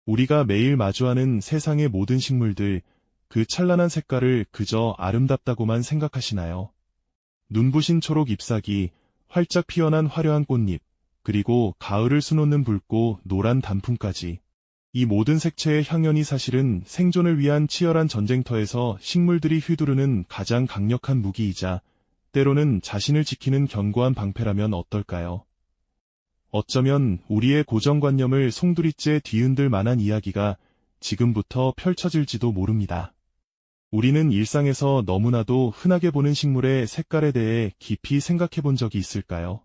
우리가 매일 마주하는 세상의 모든 식물들, 그 찬란한 색깔을 그저 아름답다고만 생각하시나요? 눈부신 초록 잎사귀, 활짝 피어난 화려한 꽃잎, 그리고 가을을 수놓는 붉고 노란 단풍까지. 이 모든 색채의 향연이 사실은 생존을 위한 치열한 전쟁터에서 식물들이 휘두르는 가장 강력한 무기이자 때로는 자신을 지키는 견고한 방패라면 어떨까요? 어쩌면 우리의 고정관념을 송두리째 뒤흔들 만한 이야기가 지금부터 펼쳐질지도 모릅니다. 우리는 일상에서 너무나도 흔하게 보는 식물의 색깔에 대해 깊이 생각해 본 적이 있을까요?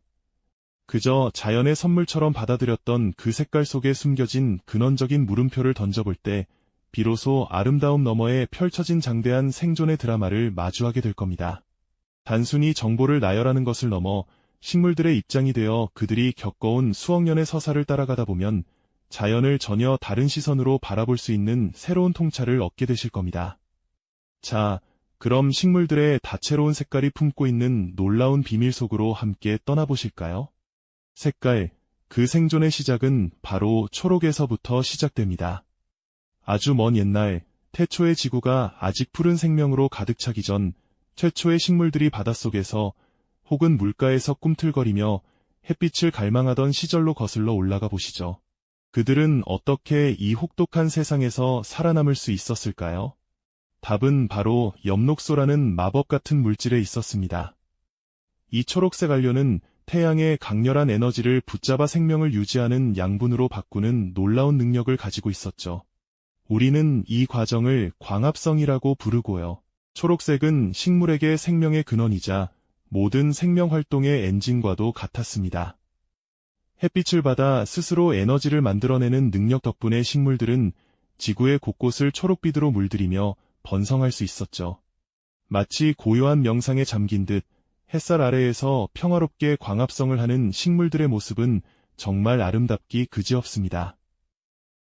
그저 자연의 선물처럼 받아들였던 그 색깔 속에 숨겨진 근원적인 물음표를 던져볼 때 비로소 아름다움 너머에 펼쳐진 장대한 생존의 드라마를 마주하게 될 겁니다. 단순히 정보를 나열하는 것을 넘어 식물들의 입장이 되어 그들이 겪어온 수억 년의 서사를 따라가다 보면 자연을 전혀 다른 시선으로 바라볼 수 있는 새로운 통찰을 얻게 되실 겁니다. 자, 그럼 식물들의 다채로운 색깔이 품고 있는 놀라운 비밀 속으로 함께 떠나보실까요? 색깔, 그 생존의 시작은 바로 초록에서부터 시작됩니다. 아주 먼 옛날, 태초의 지구가 아직 푸른 생명으로 가득 차기 전 최초의 식물들이 바닷속에서 혹은 물가에서 꿈틀거리며 햇빛을 갈망하던 시절로 거슬러 올라가 보시죠. 그들은 어떻게 이 혹독한 세상에서 살아남을 수 있었을까요? 답은 바로 엽록소라는 마법 같은 물질에 있었습니다. 이 초록색 안료는 태양의 강렬한 에너지를 붙잡아 생명을 유지하는 양분으로 바꾸는 놀라운 능력을 가지고 있었죠. 우리는 이 과정을 광합성이라고 부르고요. 초록색은 식물에게 생명의 근원이자 모든 생명 활동의 엔진과도 같았습니다. 햇빛을 받아 스스로 에너지를 만들어내는 능력 덕분에 식물들은 지구의 곳곳을 초록빛으로 물들이며 번성할 수 있었죠. 마치 고요한 명상에 잠긴 듯 햇살 아래에서 평화롭게 광합성을 하는 식물들의 모습은 정말 아름답기 그지없습니다.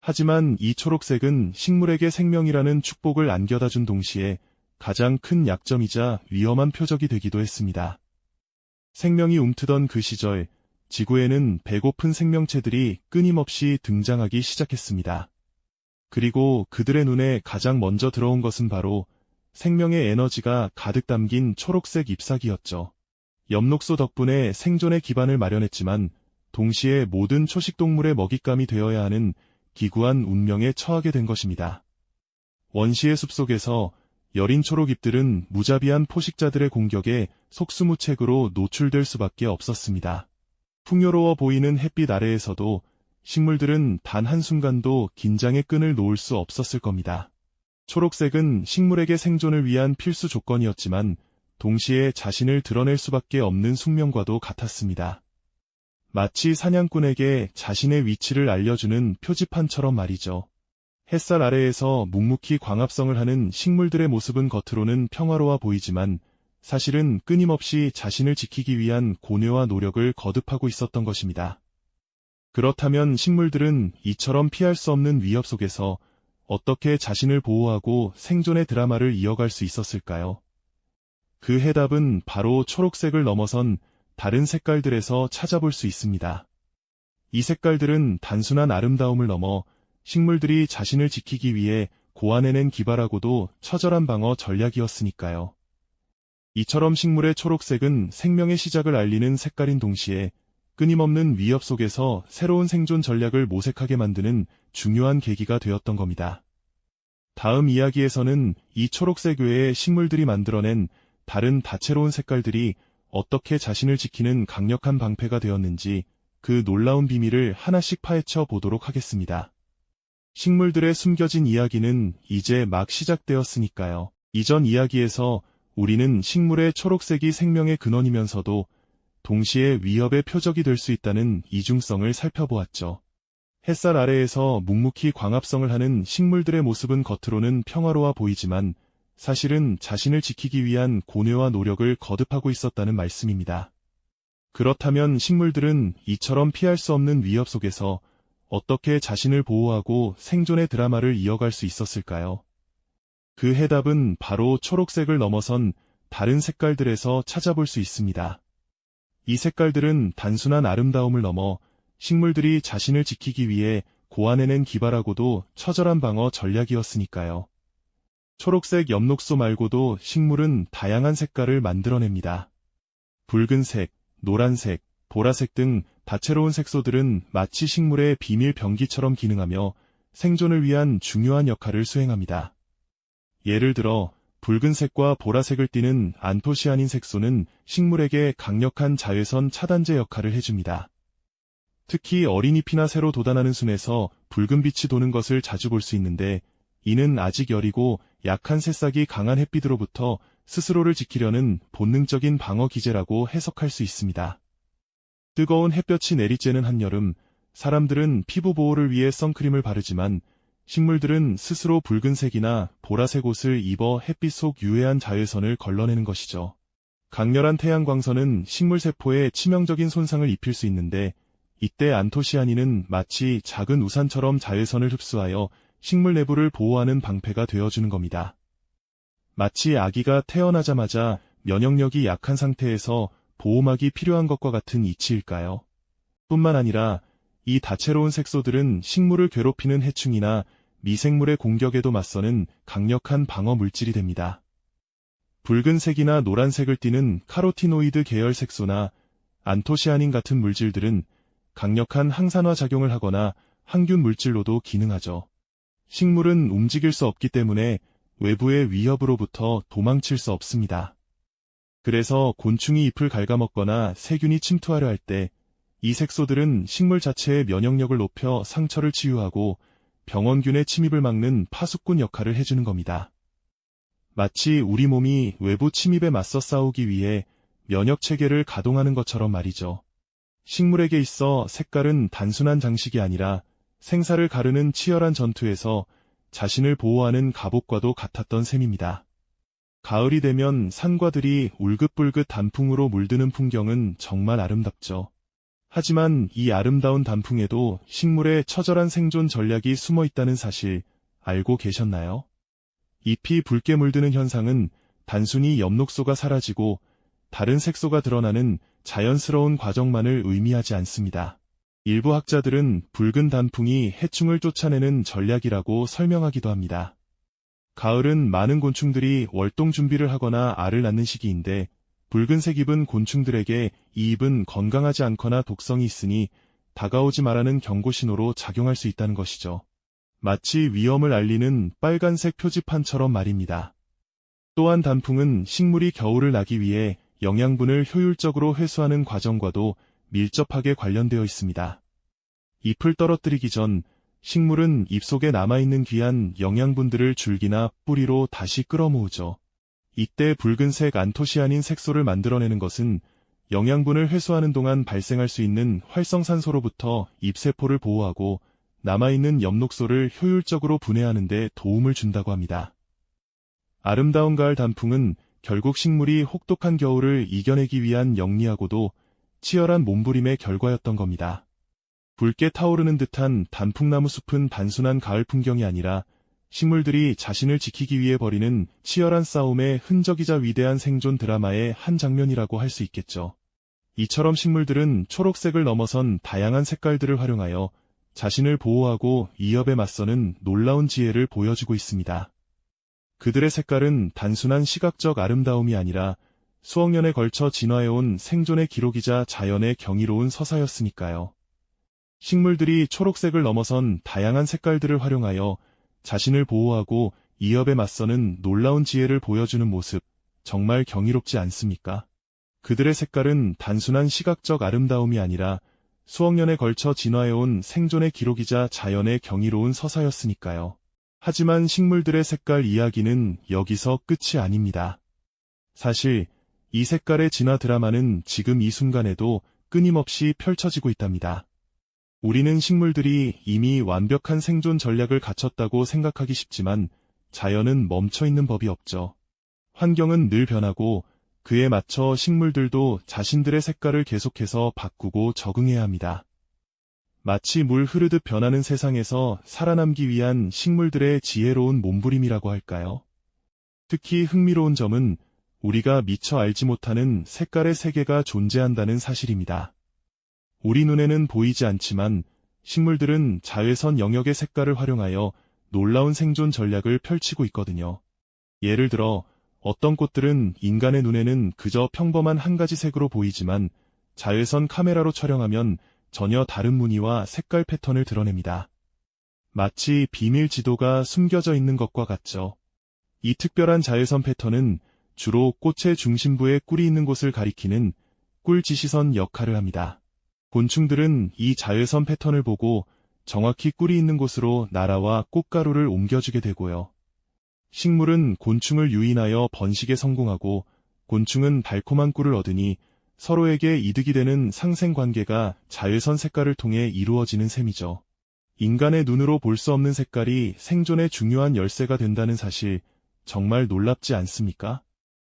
하지만 이 초록색은 식물에게 생명이라는 축복을 안겨다 준 동시에 가장 큰 약점이자 위험한 표적이 되기도 했습니다. 생명이 움트던 그 시절, 지구에는 배고픈 생명체들이 끊임없이 등장하기 시작했습니다. 그리고 그들의 눈에 가장 먼저 들어온 것은 바로 생명의 에너지가 가득 담긴 초록색 잎사귀였죠. 엽록소 덕분에 생존의 기반을 마련했지만 동시에 모든 초식동물의 먹잇감이 되어야 하는 기구한 운명에 처하게 된 것입니다. 원시의 숲속에서 여린 초록잎들은 무자비한 포식자들의 공격에 속수무책으로 노출될 수밖에 없었습니다. 풍요로워 보이는 햇빛 아래에서도 식물들은 단 한순간도 긴장의 끈을 놓을 수 없었을 겁니다. 초록색은 식물에게 생존을 위한 필수 조건이었지만 동시에 자신을 드러낼 수밖에 없는 숙명과도 같았습니다. 마치 사냥꾼에게 자신의 위치를 알려주는 표지판처럼 말이죠. 햇살 아래에서 묵묵히 광합성을 하는 식물들의 모습은 겉으로는 평화로워 보이지만 사실은 끊임없이 자신을 지키기 위한 고뇌와 노력을 거듭하고 있었던 것입니다. 그렇다면 식물들은 이처럼 피할 수 없는 위협 속에서 어떻게 자신을 보호하고 생존의 드라마를 이어갈 수 있었을까요? 그 해답은 바로 초록색을 넘어선 다른 색깔들에서 찾아볼 수 있습니다. 이 색깔들은 단순한 아름다움을 넘어 식물들이 자신을 지키기 위해 고안해낸 기발하고도 처절한 방어 전략이었으니까요. 이처럼 식물의 초록색은 생명의 시작을 알리는 색깔인 동시에 끊임없는 위협 속에서 새로운 생존 전략을 모색하게 만드는 중요한 계기가 되었던 겁니다. 다음 이야기에서는 이 초록색 외에 식물들이 만들어낸 다른 다채로운 색깔들이 어떻게 자신을 지키는 강력한 방패가 되었는지 그 놀라운 비밀을 하나씩 파헤쳐 보도록 하겠습니다. 식물들의 숨겨진 이야기는 이제 막 시작되었으니까요. 이전 이야기에서 우리는 식물의 초록색이 생명의 근원이면서도 동시에 위협의 표적이 될 수 있다는 이중성을 살펴보았죠. 햇살 아래에서 묵묵히 광합성을 하는 식물들의 모습은 겉으로는 평화로워 보이지만 사실은 자신을 지키기 위한 고뇌와 노력을 거듭하고 있었다는 말씀입니다. 그렇다면 식물들은 이처럼 피할 수 없는 위협 속에서 어떻게 자신을 보호하고 생존의 드라마를 이어갈 수 있었을까요? 그 해답은 바로 초록색을 넘어선 다른 색깔들에서 찾아볼 수 있습니다. 이 색깔들은 단순한 아름다움을 넘어 식물들이 자신을 지키기 위해 고안해낸 기발하고도 처절한 방어 전략이었으니까요. 초록색 엽록소 말고도 식물은 다양한 색깔을 만들어냅니다. 붉은색, 노란색, 보라색 등 다채로운 색소들은 마치 식물의 비밀 병기처럼 기능하며 생존을 위한 중요한 역할을 수행합니다. 예를 들어 붉은색과 보라색을 띠는 안토시아닌 색소는 식물에게 강력한 자외선 차단제 역할을 해줍니다. 특히 어린 잎이나 새로 돋아나는 순에서 붉은 빛이 도는 것을 자주 볼 수 있는데, 이는 아직 여리고 약한 새싹이 강한 햇빛으로부터 스스로를 지키려는 본능적인 방어 기제라고 해석할 수 있습니다. 뜨거운 햇볕이 내리쬐는 한여름, 사람들은 피부 보호를 위해 선크림을 바르지만 식물들은 스스로 붉은색이나 보라색 옷을 입어 햇빛 속 유해한 자외선을 걸러내는 것이죠. 강렬한 태양광선은 식물 세포에 치명적인 손상을 입힐 수 있는데, 이때 안토시아닌은 마치 작은 우산처럼 자외선을 흡수하여 식물 내부를 보호하는 방패가 되어주는 겁니다. 마치 아기가 태어나자마자 면역력이 약한 상태에서 보호막이 필요한 것과 같은 이치일까요? 뿐만 아니라 이 다채로운 색소들은 식물을 괴롭히는 해충이나 미생물의 공격에도 맞서는 강력한 방어 물질이 됩니다. 붉은색이나 노란색을 띠는 카로티노이드 계열 색소나 안토시아닌 같은 물질들은 강력한 항산화 작용을 하거나 항균 물질로도 기능하죠. 식물은 움직일 수 없기 때문에 외부의 위협으로부터 도망칠 수 없습니다. 그래서 곤충이 잎을 갉아먹거나 세균이 침투하려 할 때 이 색소들은 식물 자체의 면역력을 높여 상처를 치유하고 병원균의 침입을 막는 파수꾼 역할을 해주는 겁니다. 마치 우리 몸이 외부 침입에 맞서 싸우기 위해 면역 체계를 가동하는 것처럼 말이죠. 식물에게 있어 색깔은 단순한 장식이 아니라 생사를 가르는 치열한 전투에서 자신을 보호하는 갑옷과도 같았던 셈입니다. 가을이 되면 산과들이 울긋불긋 단풍으로 물드는 풍경은 정말 아름답죠. 하지만 이 아름다운 단풍에도 식물의 처절한 생존 전략이 숨어 있다는 사실 알고 계셨나요? 잎이 붉게 물드는 현상은 단순히 엽록소가 사라지고 다른 색소가 드러나는 자연스러운 과정만을 의미하지 않습니다. 일부 학자들은 붉은 단풍이 해충을 쫓아내는 전략이라고 설명하기도 합니다. 가을은 많은 곤충들이 월동 준비를 하거나 알을 낳는 시기인데, 붉은색 잎은 곤충들에게 이 잎은 건강하지 않거나 독성이 있으니 다가오지 말라는 경고 신호로 작용할 수 있다는 것이죠. 마치 위험을 알리는 빨간색 표지판처럼 말입니다. 또한 단풍은 식물이 겨울을 나기 위해 영양분을 효율적으로 회수하는 과정과도 밀접하게 관련되어 있습니다. 잎을 떨어뜨리기 전 식물은 잎 속에 남아있는 귀한 영양분들을 줄기나 뿌리로 다시 끌어모으죠. 이때 붉은색 안토시아닌 색소를 만들어내는 것은 영양분을 회수하는 동안 발생할 수 있는 활성산소로부터 잎세포를 보호하고 남아있는 엽록소를 효율적으로 분해하는 데 도움을 준다고 합니다. 아름다운 가을 단풍은 결국 식물이 혹독한 겨울을 이겨내기 위한 영리하고도 치열한 몸부림의 결과였던 겁니다. 붉게 타오르는 듯한 단풍나무 숲은 단순한 가을 풍경이 아니라 식물들이 자신을 지키기 위해 벌이는 치열한 싸움의 흔적이자 위대한 생존 드라마의 한 장면이라고 할 수 있겠죠. 이처럼 식물들은 초록색을 넘어선 다양한 색깔들을 활용하여 자신을 보호하고 위협에 맞서는 놀라운 지혜를 보여주고 있습니다. 그들의 색깔은 단순한 시각적 아름다움이 아니라 수억 년에 걸쳐 진화해온 생존의 기록이자 자연의 경이로운 서사였으니까요. 식물들이 초록색을 넘어선 다양한 색깔들을 활용하여 자신을 보호하고 위협에 맞서는 놀라운 지혜를 보여주는 모습, 정말 경이롭지 않습니까? 그들의 색깔은 단순한 시각적 아름다움이 아니라 수억 년에 걸쳐 진화해온 생존의 기록이자 자연의 경이로운 서사였으니까요. 하지만 식물들의 색깔 이야기는 여기서 끝이 아닙니다. 사실 이 색깔의 진화 드라마는 지금 이 순간에도 끊임없이 펼쳐지고 있답니다. 우리는 식물들이 이미 완벽한 생존 전략을 갖췄다고 생각하기 쉽지만 자연은 멈춰있는 법이 없죠. 환경은 늘 변하고 그에 맞춰 식물들도 자신들의 색깔을 계속해서 바꾸고 적응해야 합니다. 마치 물 흐르듯 변하는 세상에서 살아남기 위한 식물들의 지혜로운 몸부림이라고 할까요? 특히 흥미로운 점은 우리가 미처 알지 못하는 색깔의 세계가 존재한다는 사실입니다. 우리 눈에는 보이지 않지만 식물들은 자외선 영역의 색깔을 활용하여 놀라운 생존 전략을 펼치고 있거든요. 예를 들어 어떤 꽃들은 인간의 눈에는 그저 평범한 한 가지 색으로 보이지만 자외선 카메라로 촬영하면 전혀 다른 무늬와 색깔 패턴을 드러냅니다. 마치 비밀 지도가 숨겨져 있는 것과 같죠. 이 특별한 자외선 패턴은 주로 꽃의 중심부에 꿀이 있는 곳을 가리키는 꿀 지시선 역할을 합니다. 곤충들은 이 자외선 패턴을 보고 정확히 꿀이 있는 곳으로 날아와 꽃가루를 옮겨주게 되고요. 식물은 곤충을 유인하여 번식에 성공하고 곤충은 달콤한 꿀을 얻으니 서로에게 이득이 되는 상생관계가 자외선 색깔을 통해 이루어지는 셈이죠. 인간의 눈으로 볼 수 없는 색깔이 생존에 중요한 열쇠가 된다는 사실, 정말 놀랍지 않습니까?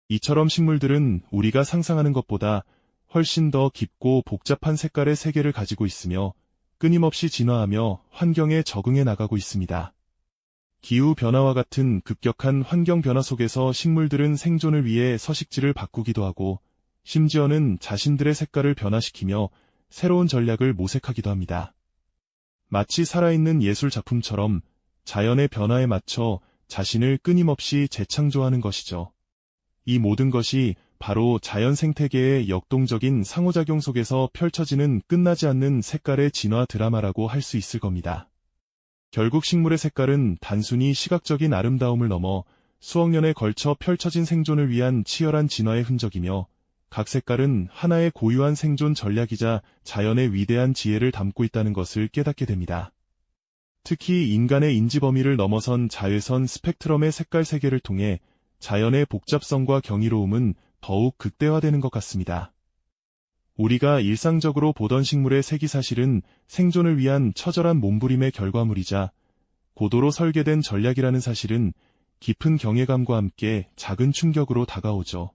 이처럼 식물들은 우리가 상상하는 것보다 훨씬 더 깊고 복잡한 색깔의 세계를 가지고 있으며 끊임없이 진화하며 환경에 적응해 나가고 있습니다. 기후 변화와 같은 급격한 환경 변화 속에서 식물들은 생존을 위해 서식지를 바꾸기도 하고 심지어는 자신들의 색깔을 변화시키며 새로운 전략을 모색하기도 합니다. 마치 살아있는 예술 작품처럼 자연의 변화에 맞춰 자신을 끊임없이 재창조하는 것이죠. 이 모든 것이 바로 자연 생태계의 역동적인 상호작용 속에서 펼쳐지는 끝나지 않는 색깔의 진화 드라마라고 할 수 있을 겁니다. 결국 식물의 색깔은 단순히 시각적인 아름다움을 넘어 수억 년에 걸쳐 펼쳐진 생존을 위한 치열한 진화의 흔적이며 각 색깔은 하나의 고유한 생존 전략이자 자연의 위대한 지혜를 담고 있다는 것을 깨닫게 됩니다. 특히 인간의 인지 범위를 넘어선 자외선 스펙트럼의 색깔 세계를 통해 자연의 복잡성과 경이로움은 더욱 극대화되는 것 같습니다. 우리가 일상적으로 보던 식물의 색이 사실은 생존을 위한 처절한 몸부림의 결과물이자 고도로 설계된 전략이라는 사실은 깊은 경외감과 함께 작은 충격으로 다가오죠.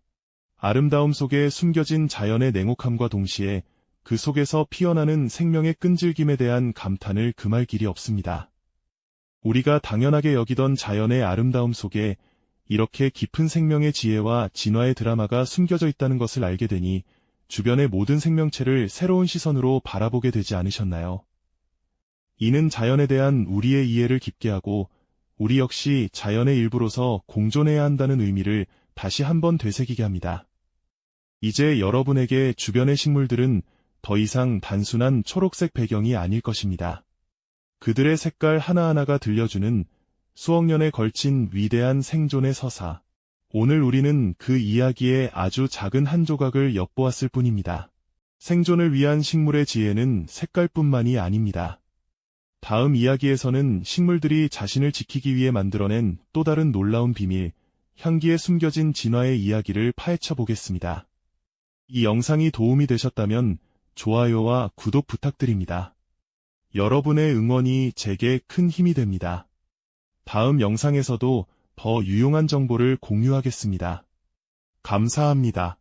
아름다움 속에 숨겨진 자연의 냉혹함과 동시에 그 속에서 피어나는 생명의 끈질김에 대한 감탄을 금할 길이 없습니다. 우리가 당연하게 여기던 자연의 아름다움 속에 이렇게 깊은 생명의 지혜와 진화의 드라마가 숨겨져 있다는 것을 알게 되니 주변의 모든 생명체를 새로운 시선으로 바라보게 되지 않으셨나요? 이는 자연에 대한 우리의 이해를 깊게 하고 우리 역시 자연의 일부로서 공존해야 한다는 의미를 다시 한번 되새기게 합니다. 이제 여러분에게 주변의 식물들은 더 이상 단순한 초록색 배경이 아닐 것입니다. 그들의 색깔 하나하나가 들려주는 수억 년에 걸친 위대한 생존의 서사. 오늘 우리는 그 이야기의 아주 작은 한 조각을 엿보았을 뿐입니다. 생존을 위한 식물의 지혜는 색깔뿐만이 아닙니다. 다음 이야기에서는 식물들이 자신을 지키기 위해 만들어낸 또 다른 놀라운 비밀, 향기에 숨겨진 진화의 이야기를 파헤쳐 보겠습니다. 이 영상이 도움이 되셨다면 좋아요와 구독 부탁드립니다. 여러분의 응원이 제게 큰 힘이 됩니다. 다음 영상에서도 더 유용한 정보를 공유하겠습니다. 감사합니다.